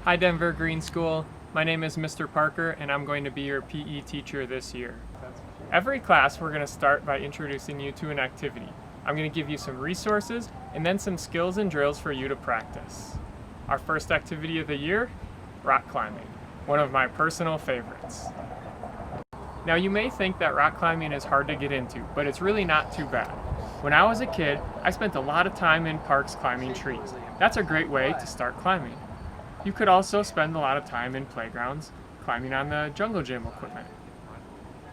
Hi Denver Green School, my name is Mr. Parker and I'm going to be your PE teacher this year. Every class we're going to start by introducing you to an activity. I'm going to give you some resources and then some skills and drills for you to practice. Our first activity of the year, rock climbing, one of my personal favorites. Now you may think that rock climbing is hard to get into, but it's really not too bad. When I was a kid, I spent a lot of time in parks climbing trees. That's a great way to start climbing. You could also spend a lot of time in playgrounds climbing on the jungle gym equipment.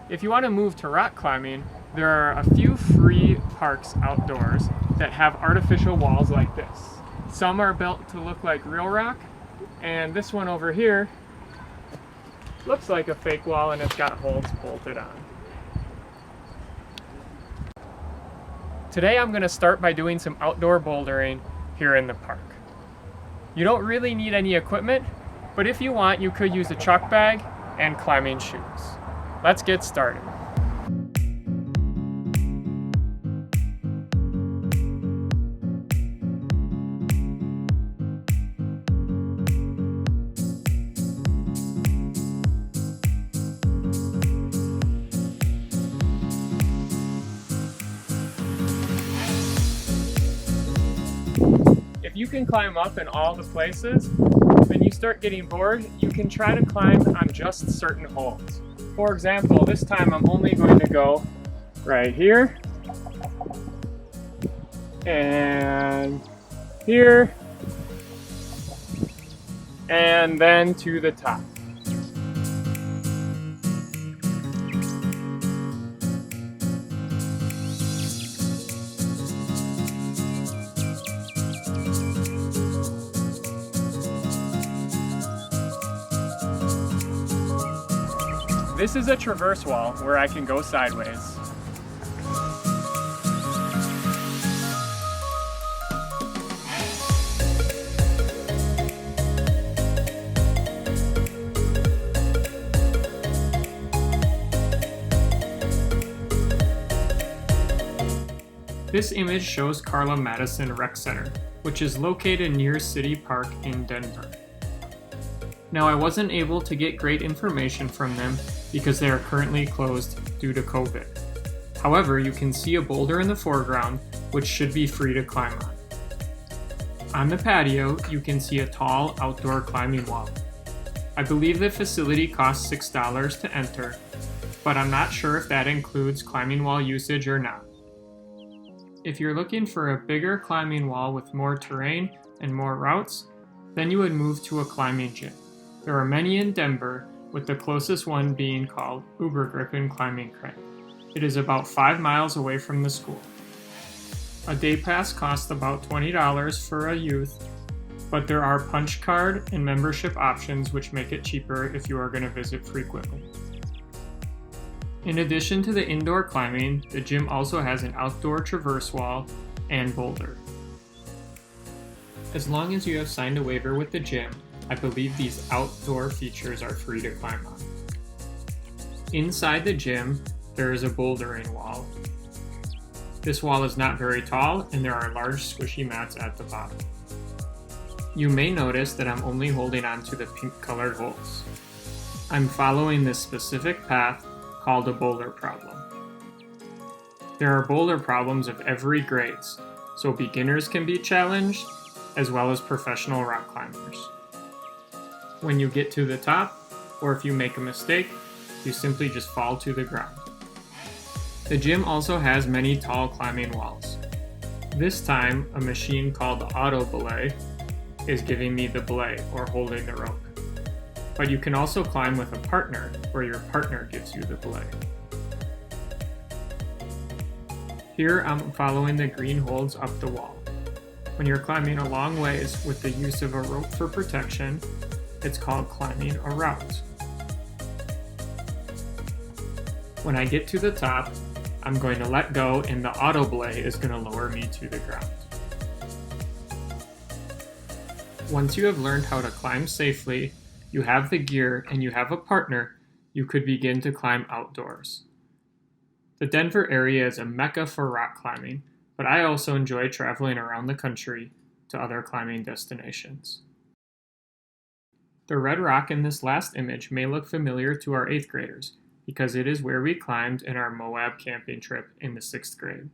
If you want to move to rock climbing, there are a few free parks outdoors that have artificial walls like this. Some are built to look like real rock, and this one over here looks like a fake wall and it's got holes bolted on. Today I'm going to start by doing some outdoor bouldering here in the park. You don't really need any equipment, but if you want, you could use a chalk bag and climbing shoes. Let's get started. If you can climb up in all the places, when you start getting bored, you can try to climb on just certain holds. For example, this time I'm only going to go right here, and here, and then to the top. This is a traverse wall where I can go sideways. This image shows Carla Madison Rec Center, which is located near City Park in Denver. Now, I wasn't able to get great information from them because they are currently closed due to COVID. However, you can see a boulder in the foreground, which should be free to climb on. On the patio, you can see a tall outdoor climbing wall. I believe the facility costs $6 to enter, but I'm not sure if that includes climbing wall usage or not. If you're looking for a bigger climbing wall with more terrain and more routes, then you would move to a climbing gym. There are many in Denver, with the closest one being called Ubergrippen climbing Crag. It is about 5 miles away from the school. A day pass costs about $20 for a youth, but there are punch card and membership options which make it cheaper if you are going to visit frequently. In addition to the indoor climbing, the gym also has an outdoor traverse wall and boulder. As long as you have signed a waiver with the gym, I believe these outdoor features are free to climb on. Inside the gym, there is a bouldering wall. This wall is not very tall, and there are large squishy mats at the bottom. You may notice that I'm only holding on to the pink colored holes. I'm following this specific path called a boulder problem. There are boulder problems of every grades, so beginners can be challenged, as well as professional rock climbers. When you get to the top, or if you make a mistake, you simply just fall to the ground. The gym also has many tall climbing walls. This time, a machine called the auto belay is giving me the belay, or holding the rope. But you can also climb with a partner, where your partner gives you the belay. Here I'm following the green holds up the wall. When you're climbing a long ways with the use of a rope for protection, it's called climbing a route. When I get to the top, I'm going to let go and the auto belay is going to lower me to the ground. Once you have learned how to climb safely, you have the gear, and you have a partner, you could begin to climb outdoors. The Denver area is a mecca for rock climbing, but I also enjoy traveling around the country to other climbing destinations. The red rock in this last image may look familiar to our 8th graders, because it is where we climbed in our Moab camping trip in the 6th grade.